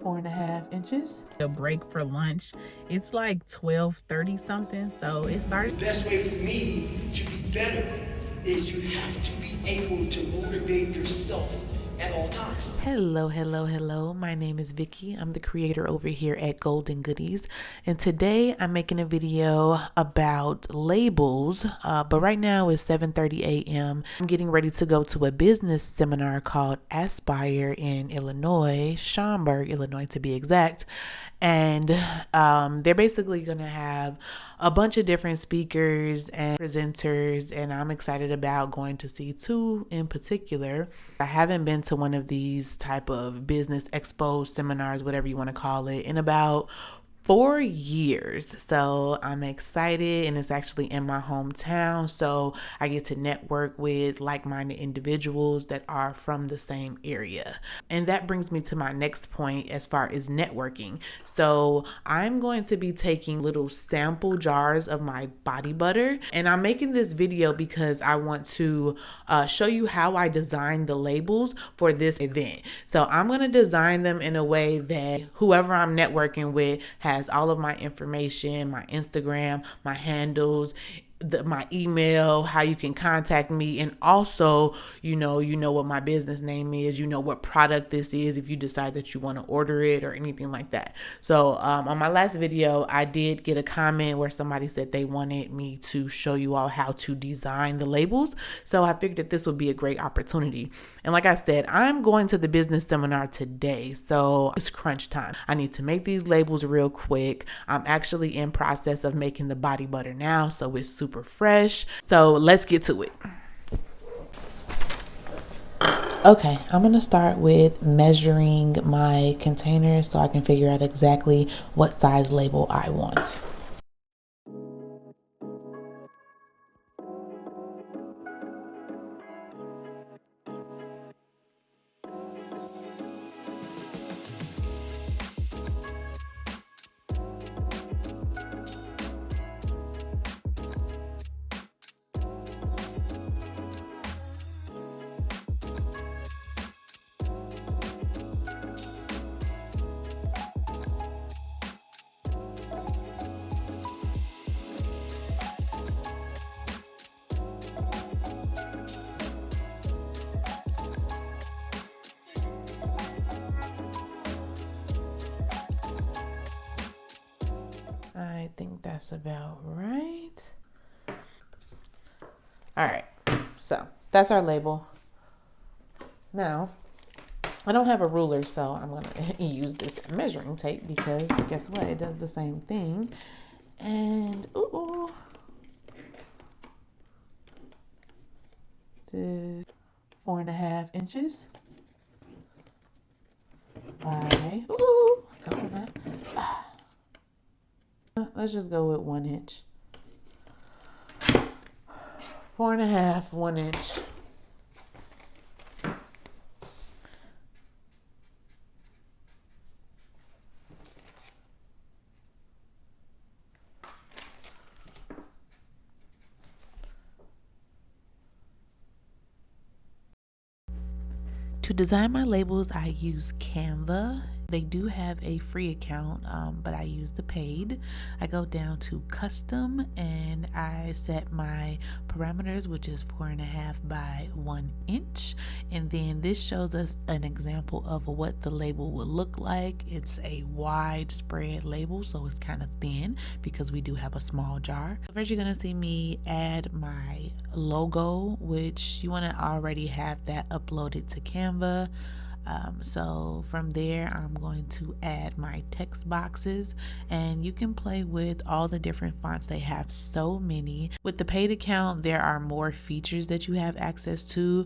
4.5 inches. A break for lunch. It's like 12:30 something, so it started. The best way for me to be better is you have to be able to motivate yourself at all times. Hello. My name is Vicky. I'm the creator over here at Golden Goodies. And today I'm making a video about labels. But right now it's 7:30 a.m. I'm getting ready to go to a business seminar called Aspire in Illinois, Schaumburg, Illinois to be exact. And they're basically going to have a bunch of different speakers and presenters, and I'm excited about going to see two in particular. I haven't been to one of these type of business expo seminars, whatever you want to call it, in about 4 years. So I'm excited, and it's actually in my hometown. So I get to network with like-minded individuals that are from the same area. And that brings me to my next point as far as networking. So I'm going to be taking little sample jars of my body butter, and I'm making this video because I want to show you how I designed the labels for this event. So I'm going to design them in a way that whoever I'm networking with has all of my information, my Instagram, my handles, my email, how you can contact me, and also you know what my business name is, you know what product this is if you decide that you want to order it or anything like that. So on my last video I did get a comment where somebody said they wanted me to show you all how to design the labels, so I figured that this would be a great opportunity. And like I said, I'm going to the business seminar today, so it's crunch time. I need to make these labels real quick. I'm actually in process of making the body butter now, so it's super fresh. So let's get to it. Okay, I'm gonna start with measuring my containers so I can figure out exactly what size label I want. I think that's about right. All right, so that's our label. Now, I don't have a ruler, so I'm gonna use this measuring tape because guess what? It does the same thing. And ooh, this 4.5 inches by come on now. Let's just go with 1 inch. 4.5, 1 inch. To design my labels, I use Canva. They do have a free account, but I use the paid. I go down to custom and I set my parameters, which is 4.5 by 1 inch. And then this shows us an example of what the label would look like. It's a widespread label, so it's kind of thin because we do have a small jar. First, you're gonna see me add my logo, which you want to already have that uploaded to Canva. So from there, I'm going to add my text boxes, and you can play with all the different fonts. They have so many. With the paid account, there are more features that you have access to,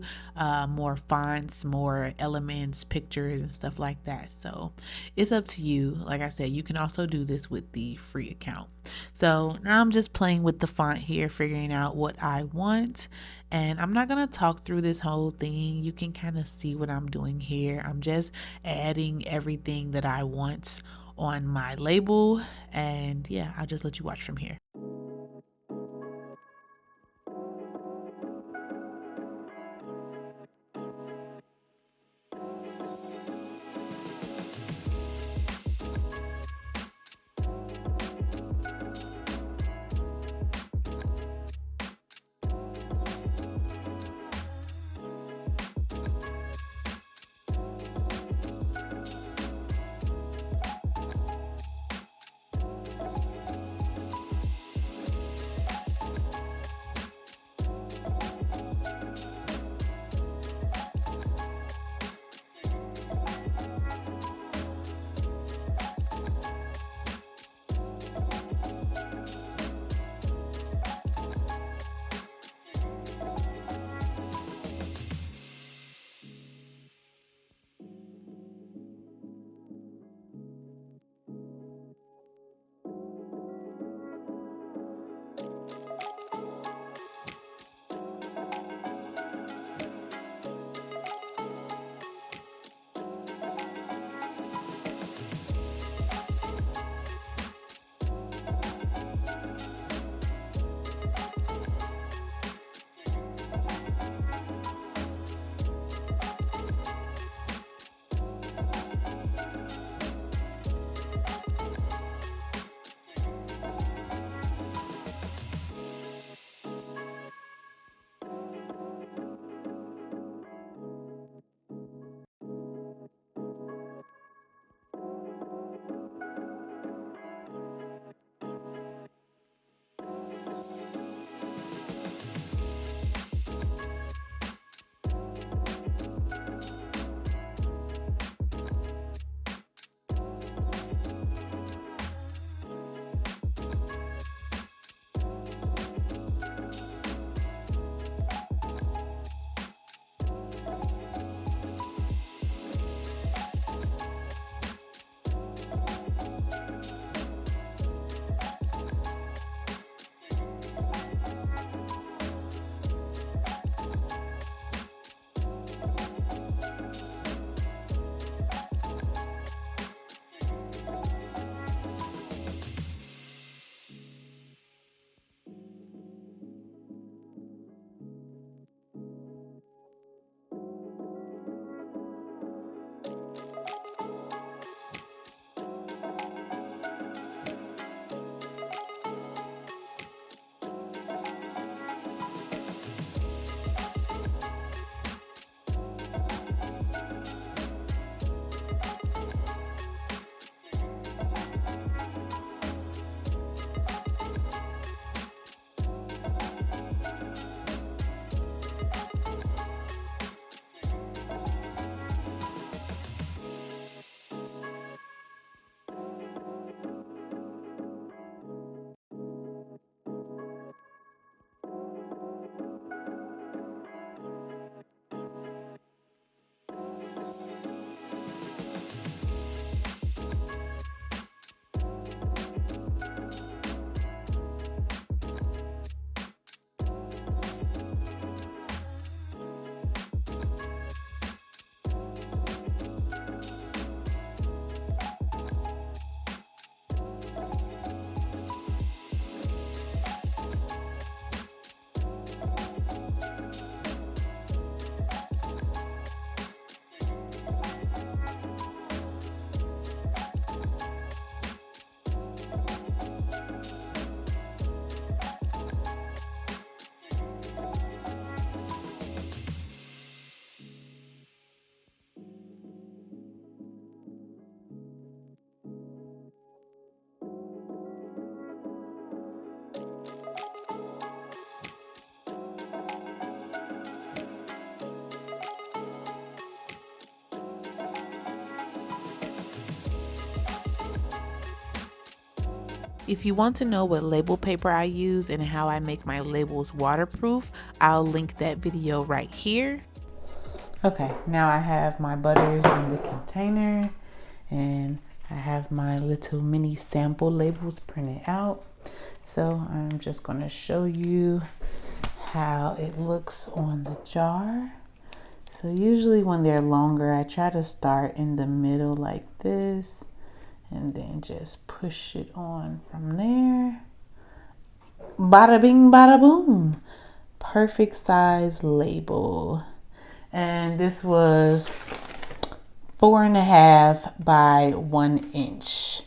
more fonts, more elements, pictures, and stuff like that. So it's up to you. Like I said, you can also do this with the free account. So now I'm just playing with the font here, figuring out what I want. And I'm not going to talk through this whole thing. You can kind of see what I'm doing here. I'm just adding everything that I want on my label. And yeah, I'll just let you watch from here. If you want to know what label paper I use and how I make my labels waterproof, I'll link that video right here. Okay, now I have my butters in the container and I have my little mini sample labels printed out. So I'm just going to show you how it looks on the jar. So usually when they're longer, I try to start in the middle like this and then just push it on from there. Bada bing, bada boom. Perfect size label. And this was 4.5 by 1 inch.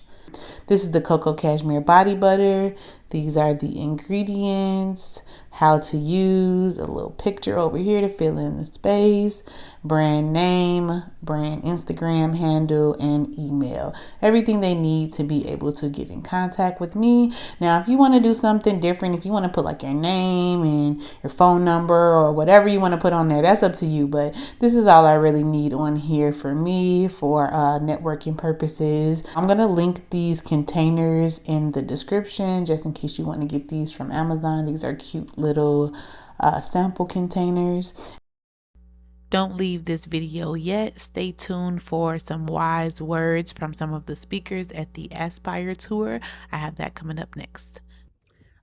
This is the Cocoa Cashmere Body Butter. These are the ingredients, how to use, a little picture over here to fill in the space, brand name, brand Instagram handle, and email. Everything they need to be able to get in contact with me. Now, if you want to do something different, if you want to put like your name and your phone number or whatever you want to put on there, that's up to you. But this is all I really need on here for me for networking purposes. I'm going to link these containers in the description just in case you want to get these from Amazon. These are cute little sample containers. Don't leave this video yet. Stay tuned for some wise words from some of the speakers at the Aspire Tour. I have that coming up next.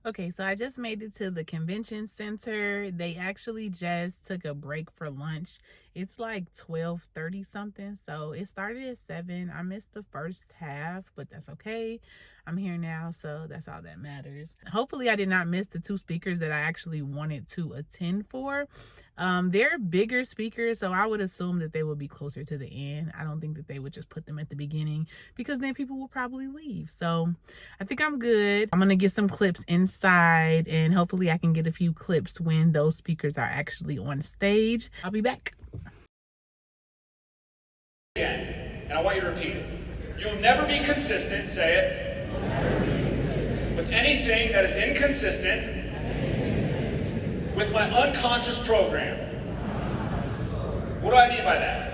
Okay, so I just made it to the convention center. They actually just took a break for lunch. It's like 12:30 something, so it started at 7. I missed the first half, but that's okay. I'm here now, so that's all that matters. Hopefully I did not miss the 2 speakers that I actually wanted to attend for. They're bigger speakers, so I would assume that they would be closer to the end. I don't think that they would just put them at the beginning because then people will probably leave. So I think I'm good. I'm gonna get some clips inside and hopefully I can get a few clips when those speakers are actually on stage. I'll be back. Again, and I want you to repeat it. You'll never be consistent, say it, with anything that is inconsistent with my unconscious program. What do I mean by that?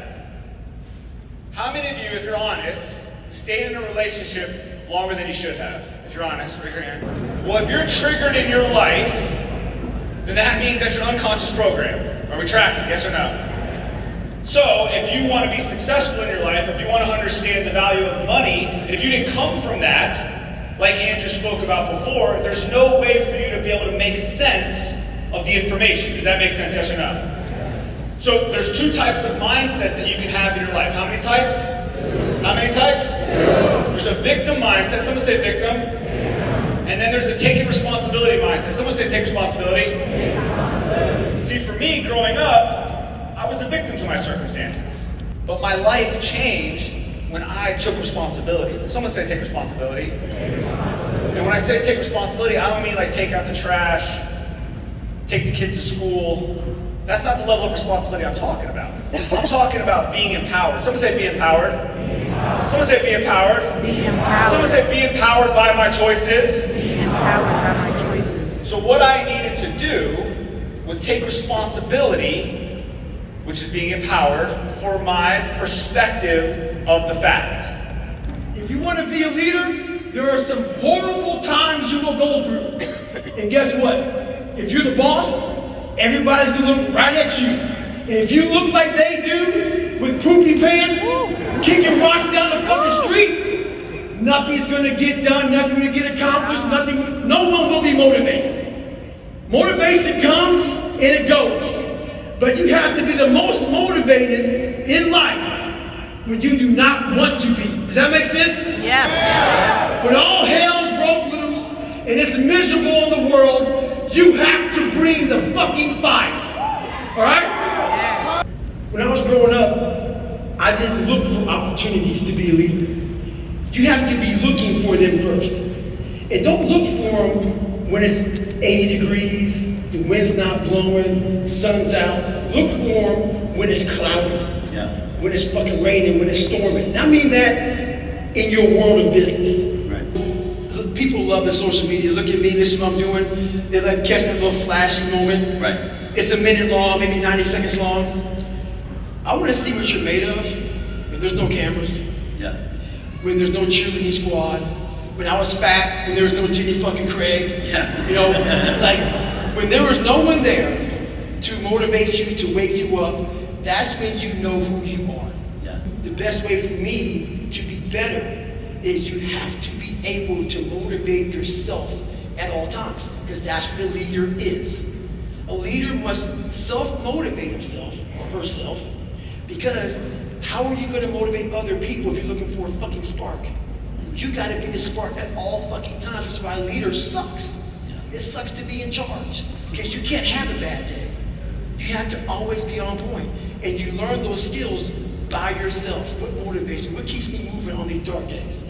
How many of you, if you're honest, stayed in a relationship longer than you should have? If you're honest, raise your hand. Well, if you're triggered in your life, then that means that's your unconscious program. Are we tracking? Yes or no? So, if you want to be successful in your life, if you want to understand the value of money, and if you didn't come from that, like Andrew spoke about before, there's no way for you to be able to make sense of the information. Does that make sense, yes or no? So, there's 2 types of mindsets that you can have in your life. How many types? How many types? There's a victim mindset. Someone say victim. And then there's a taking responsibility mindset. Someone say take responsibility. See, for me, growing up, I was a victim to my circumstances. But my life changed when I took responsibility. Someone say take responsibility. And when I say take responsibility, I don't mean like take out the trash, take the kids to school. That's not the level of responsibility I'm talking about. I'm talking about being empowered. Someone say be empowered. Someone say be empowered. Be empowered. Someone say be empowered by my choices. Be empowered by my choices. So what I needed to do was take responsibility, which is being empowered, for my perspective of the fact. If you want to be a leader, there are some horrible times you will go through. And guess what? If you're the boss, everybody's going to look right at you. And if you look like they do, with poopy pants, kicking rocks down the fucking street, nothing's going to get done, nothing's going to get accomplished, no one will be motivated. Motivation comes and it goes. But you have to be the most motivated in life when you do not want to be. Does that make sense? Yeah. When all hell's broke loose and it's miserable in the world, you have to bring the fucking fire. All right? Yeah. When I was growing up, I didn't look for opportunities to be a leader. You have to be looking for them first. And don't look for them when it's 80 degrees, the wind's not blowing, sun's out. Look for them when it's cloudy, when it's fucking raining, when it's storming. And I mean that in your world of business. Right. People love the social media. Look at me, this is what I'm doing. They like catch that little flashy moment. Right. It's a minute long, maybe 90 seconds long. I want to see what you're made of when there's no cameras. Yeah. When there's no cheerleading squad. when I was fat, when there was no Jenny fucking Craig. Yeah. You know, like when there was no one there to motivate you, to wake you up, that's when you know who you are. Yeah. The best way for me to be better is you have to be able to motivate yourself at all times, because that's what a leader is. A leader must self-motivate himself or herself, because how are you going to motivate other people if you're looking for a fucking spark? You got to be the spark at all fucking times. That's why a leader sucks. It sucks to be in charge, because you can't have a bad day. You have to always be on point, and you learn those skills by yourself. What motivates me? What keeps me moving on these dark days?